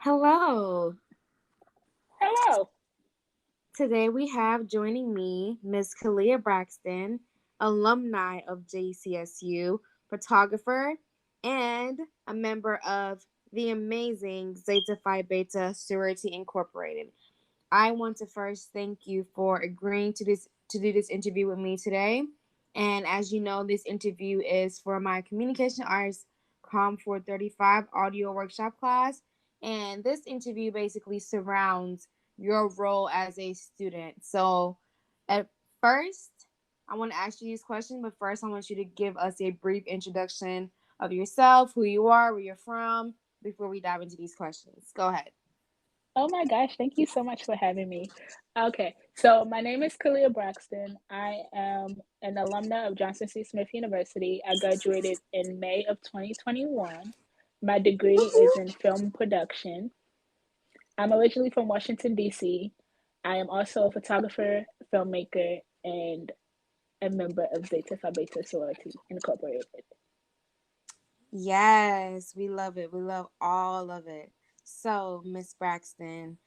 Hello. Hello. Today we have joining me Miss Kalia Braxton, alumni of JCSU, photographer, and a member of the amazing Zeta Phi Beta Sorority Incorporated. I want to first thank you for agreeing to do this interview with me today. And as you know, this interview is for my communication arts Com435 audio workshop class. And this interview basically surrounds your role as a student. So, at first, I want to ask you these questions, but first, I want you to give us a brief introduction of yourself, who you are, where you're from, before we dive into these questions. Go ahead. Oh my gosh, thank you so much for having me. Okay, so my name is Kalia Braxton. I am an alumna of Johnson C. Smith University. I graduated in May of 2021. My degree is in film production. I'm originally from Washington, D.C. I am also a photographer, filmmaker, and a member of Zeta Phi Beta Sorority Incorporated. Yes, we love it. We love all of it. So, Miss Braxton,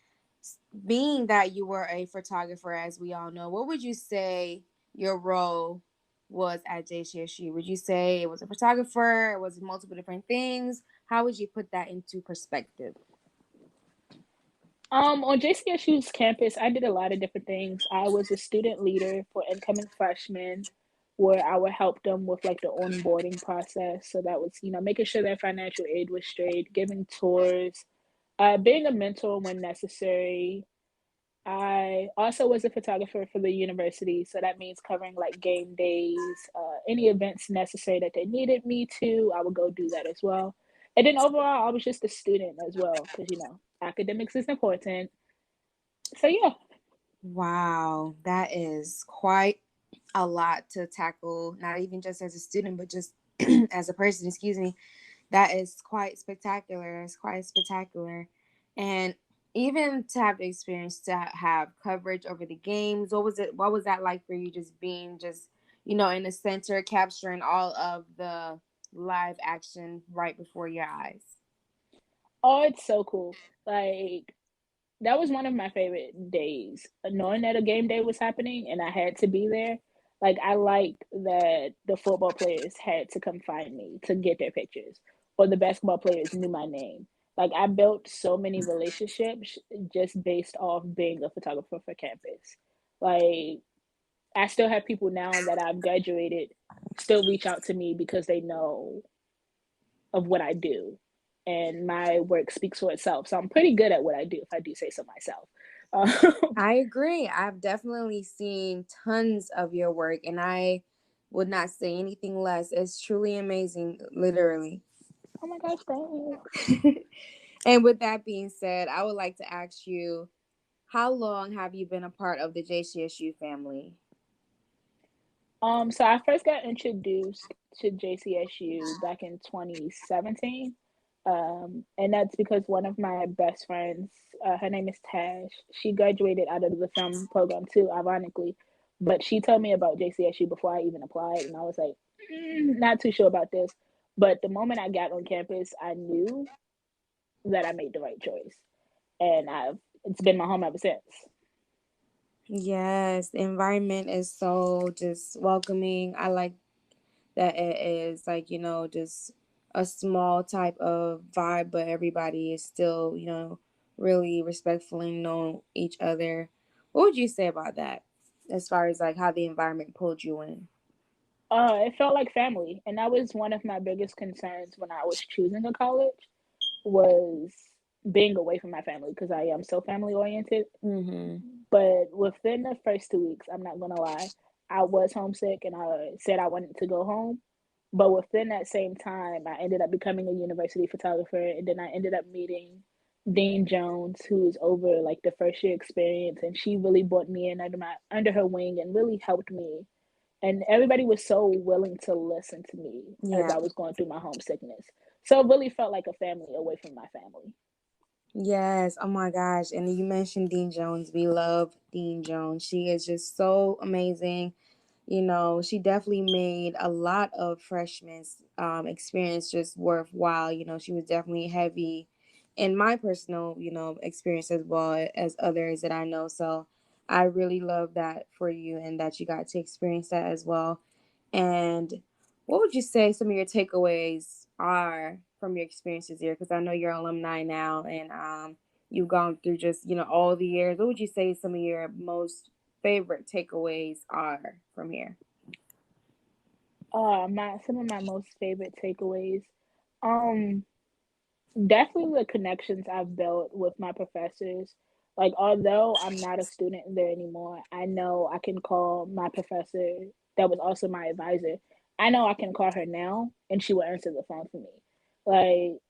being that you were a photographer, as we all know, what would you say your role was at JCSU? Would you say it was a photographer? Was it multiple different things? How would you put that into perspective? On JCSU's campus, I did a lot of different things. I was a student leader for incoming freshmen, where I would help them with like the onboarding process. So that was, making sure their financial aid was straight, giving tours, being a mentor when necessary. I also was a photographer for the university, so that means covering like game days, any events necessary that they needed me to. I would go do that as well. And then overall, I was just a student as well, because academics is important. So yeah. Wow, that is quite a lot to tackle, not even just as a student, but just as a person, excuse me. That is quite spectacular. It's quite spectacular. And even to have the experience to have coverage over the games, what was that like for you, just being just, in the center, capturing all of the live action right before your eyes? Oh, it's so cool. Like that was one of my favorite days. Knowing that a game day was happening and I had to be there. Like I liked that the football players had to come find me to get their pictures, or the basketball players knew my name. Like I built so many relationships just based off being a photographer for campus. Like I still have people now that I've graduated still reach out to me because they know of what I do, and my work speaks for itself. So I'm pretty good at what I do, if I do say so myself. I agree. I've definitely seen tons of your work, and I would not say anything less. It's truly amazing, literally. Oh my gosh, thanks. And with that being said, I would like to ask you, how long have you been a part of the JCSU family? So I first got introduced to JCSU back in 2017. And that's because one of my best friends, her name is Tash, she graduated out of the film program too, ironically. But she told me about JCSU before I even applied, and I was like, not too sure about this. But the moment I got on campus, I knew that I made the right choice, and I've it's been my home ever since. Yes, the environment is so just welcoming. I like that it is like, just a small type of vibe, but everybody is still, really respectful and know each other. What would you say about that as far as like how the environment pulled you in? It felt like family, and that was one of my biggest concerns when I was choosing a college, was being away from my family because I am so family oriented. Mm-hmm. But within the first 2 weeks, I'm not gonna lie, I was homesick and I said I wanted to go home. But within that same time, I ended up becoming a university photographer, and then I ended up meeting Dean Jones, who's over like the first year experience, and she really brought me in under her wing and really helped me. And everybody was so willing to listen to me as Yeah. I was going through my homesickness. So it really felt like a family away from my family. Yes. Oh my gosh. And you mentioned Dean Jones. We love Dean Jones. She is just so amazing. She definitely made a lot of freshmen experience just worthwhile. She was definitely heavy in my personal, experience as well as others that I know. So I really love that for you and that you got to experience that as well. And what would you say some of your takeaways are from your experiences here? Because I know you're alumni now, and you've gone through just all the years. What would you say some of your most favorite takeaways are from here? My some of my most favorite takeaways. Um, Definitely the connections I've built with my professors. Like, although I'm not a student there anymore, I know I can call my professor that was also my advisor. I know I can call her now and she will answer the phone for me. Like,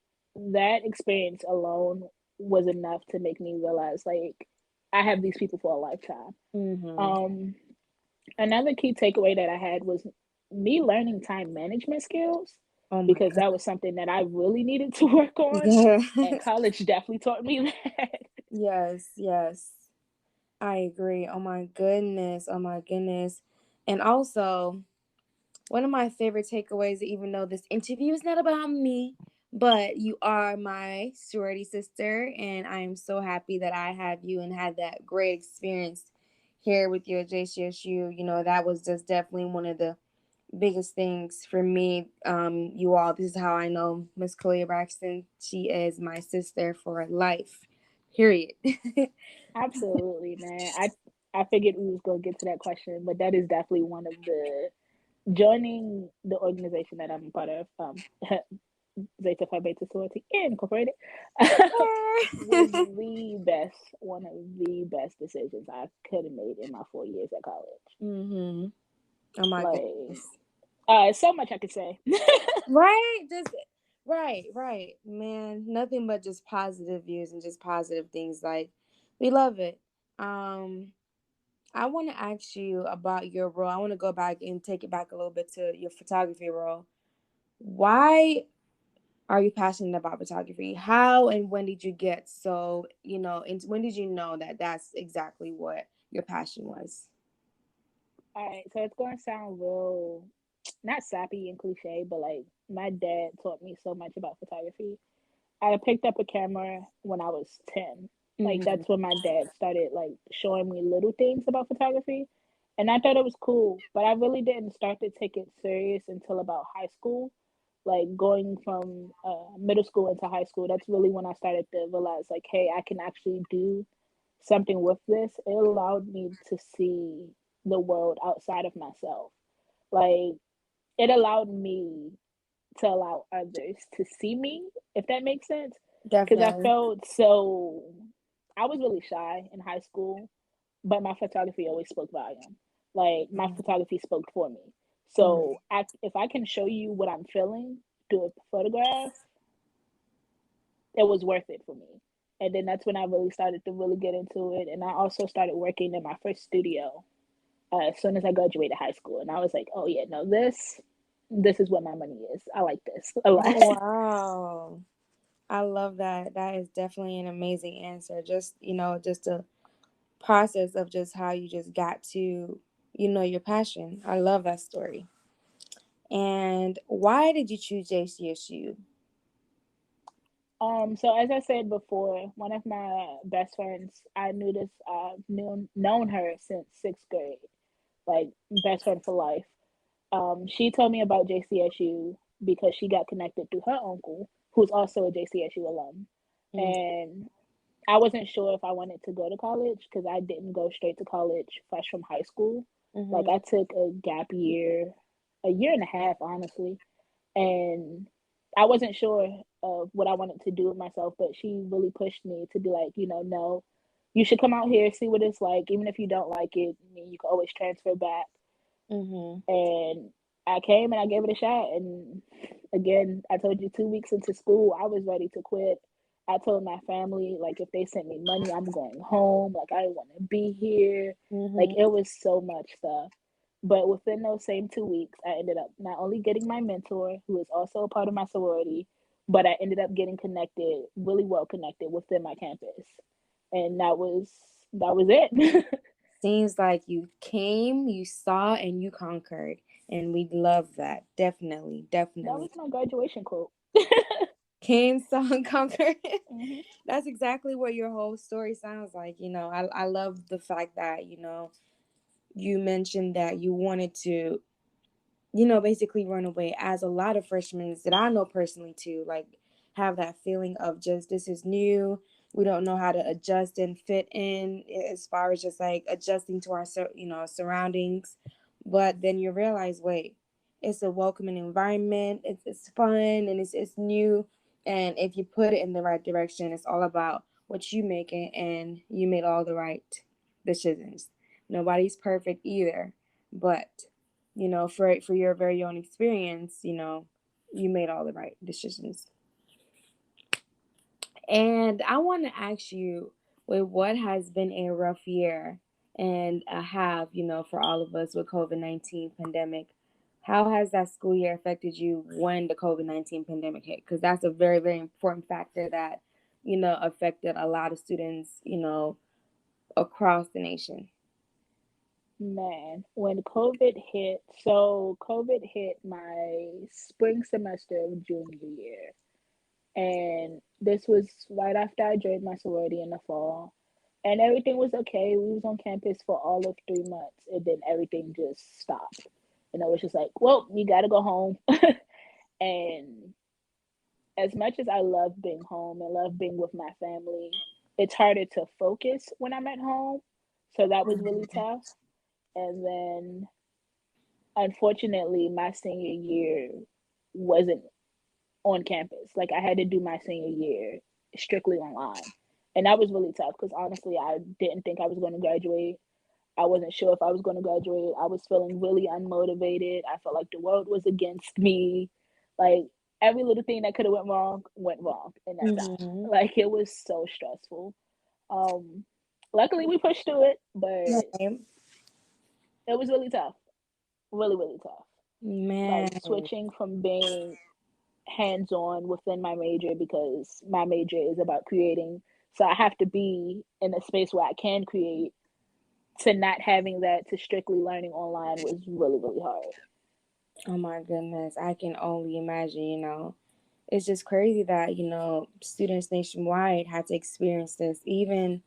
that experience alone was enough to make me realize, like, I have these people for a lifetime. Mm-hmm. Um, Another key takeaway that I had was me learning time management skills, Oh my because God. that was something that I really needed to work on, Yeah. and college definitely taught me that. Yes, yes. I agree. Oh my goodness. Oh my goodness. And also, one of my favorite takeaways, even though this interview is not about me, but you are my sorority sister, and I am so happy that I have you and had that great experience here with you at JCSU. That was just definitely one of the biggest things for me. You all, this is how I know Miss Kalia Braxton. She is my sister for life. Period. Absolutely, man. I figured we was gonna get to that question, but that is definitely one of the joining the organization that I'm a part of. Zeta Phi Beta Sorority Incorporated was the best, one of the best decisions I could have made in my 4 years at college. Mm-hmm. Oh my Like, goodness. so much I could say. Right? Just right, right. Man, nothing but just positive views and just positive things. Like, we love it. Um, I want to ask you about your role. I want to go back and take it back a little bit to your photography role. Why are you passionate about photography? How and when did you get so, and when did you know that that's exactly what your passion was? All right, so it's going to sound real, not sappy and cliche, but like my dad taught me so much about photography. I picked up a camera when I was 10. Like, Mm-hmm. that's when my dad started like showing me little things about photography. And I thought it was cool, but I really didn't start to take it serious until about high school. Like, going from middle school into high school, that's really when I started to realize, like, hey, I can actually do something with this. It allowed me to see the world outside of myself. Like, it allowed me to allow others to see me, if that makes sense. Because I Definitely. felt so, I was really shy in high school, but my photography always spoke volume. Like, my photography spoke for me. Mm-hmm. So if I can show you what I'm feeling through a photograph, it was worth it for me. And then that's when I really started to really get into it. And I also started working in my first studio as soon as I graduated high school. And I was like, oh yeah, no, this is what my money is. I like this a lot. Oh, wow. I love that. That is definitely an amazing answer. Just, just a process of just how you just got to, your passion. I love that story. And why did you choose JCSU? So as I said before, one of my best friends, I knew this, I've known her since sixth grade, like best friend for life. She told me about JCSU because she got connected through her uncle, who's also a JCSU alum. And I wasn't sure if I wanted to go to college because I didn't go straight to college fresh from high school. Like, Mm-hmm. I took a gap year, a year and a half, honestly, and I wasn't sure of what I wanted to do with myself, but she really pushed me to be like, no, you should come out here, see what it's like. Even if you don't like it, I mean, you can always transfer back. Mm-hmm. And I came and I gave it a shot. And again, I told you 2 weeks into school, I was ready to quit. I told my family, like, if they sent me money, I'm going home. Like, I didn't want to be here. Like, Mm-hmm. it was so much stuff. But within those same 2 weeks, I ended up not only getting my mentor, who is also a part of my sorority, but I ended up getting connected, really well connected within my campus. And that was it. Seems like you came, you saw, and you conquered. And we love that. Definitely. That Definitely. was my graduation quote. Can song conquer it? Hmm. That's exactly what your whole story sounds like. I love the fact that, you mentioned that you wanted to, basically run away, as a lot of freshmen that I know personally too, like, have that feeling of just, this is new. We don't know how to adjust and fit in, as far as just like adjusting to our, surroundings. But then you realize, wait, it's a welcoming environment. It's fun, and it's new. And if you put it in the right direction, it's all about what you make it, and you made all the right decisions. Nobody's perfect either, but for your very own experience, you made all the right decisions. And I want to ask you, with what has been a rough year and a half, for all of us with COVID-19 pandemic, how has that school year affected you when the COVID-19 pandemic hit? Because that's a very, very important factor that, affected a lot of students, across the nation. Man, when COVID hit my spring semester of junior year. And this was right after I joined my sorority in the fall. And everything was okay. We was on campus for all of 3 months, and then everything just stopped. And I was just like, well, you gotta go home. And as much as I love being home and love being with my family, it's harder to focus when I'm at home. So that was really tough. And then unfortunately my senior year wasn't on campus. Like I had to do my senior year strictly online. And that was really tough because honestly, I didn't think I was going to graduate. I wasn't sure if I was going to graduate. I was feeling really unmotivated. I felt like the world was against me. Like every little thing that could have went wrong in that time. Mm-hmm. Like it was so stressful. Um, Luckily we pushed through it, but Right. it was really tough. Really, really tough. Man. Like switching from being hands on within my major because my major is about creating. So I have to be in a space where I can create to not having that to strictly learning online was really, really hard. Oh my goodness, I can only imagine, It's just crazy that, students nationwide had to experience this. Even,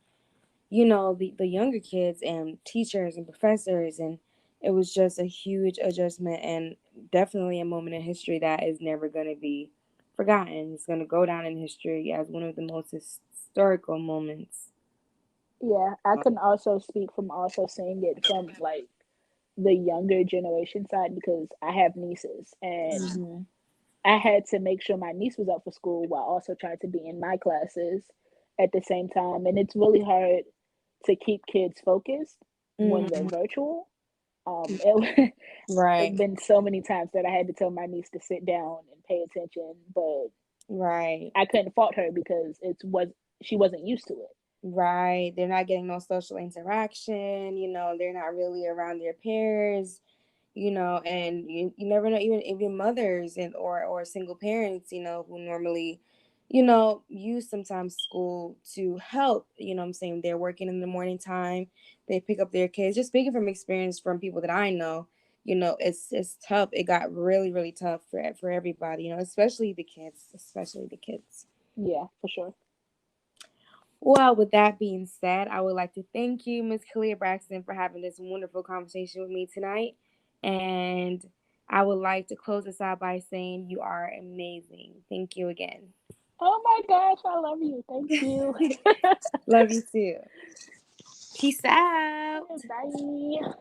the younger kids and teachers and professors. And it was just a huge adjustment, and definitely a moment in history that is never going to be forgotten. It's going to go down in history as one of the most historical moments. Yeah, I can also speak from also seeing it from like the younger generation side because I have nieces and Mm-hmm. I had to make sure my niece was up for school while also trying to be in my classes at the same time. And it's really hard to keep kids focused when they're Mm-hmm. virtual. It Right, it's been so many times that I had to tell my niece to sit down and pay attention, but right. I couldn't fault her because she wasn't used to it. Right. They're not getting no social interaction, they're not really around their peers, and you never know, even mothers and or single parents, who normally, use sometimes school to help, what I'm saying, they're working in the morning time, they pick up their kids. Just speaking from experience from people that I know, it's tough. It got really, really tough for everybody, especially the kids, especially the kids. Yeah, for sure. Well, with that being said, I would like to thank you, Miss Kalia Braxton, for having this wonderful conversation with me tonight. And I would like to close this out by saying you are amazing. Thank you again. Oh my gosh, I love you. Thank you. Love you too. Peace out. Bye.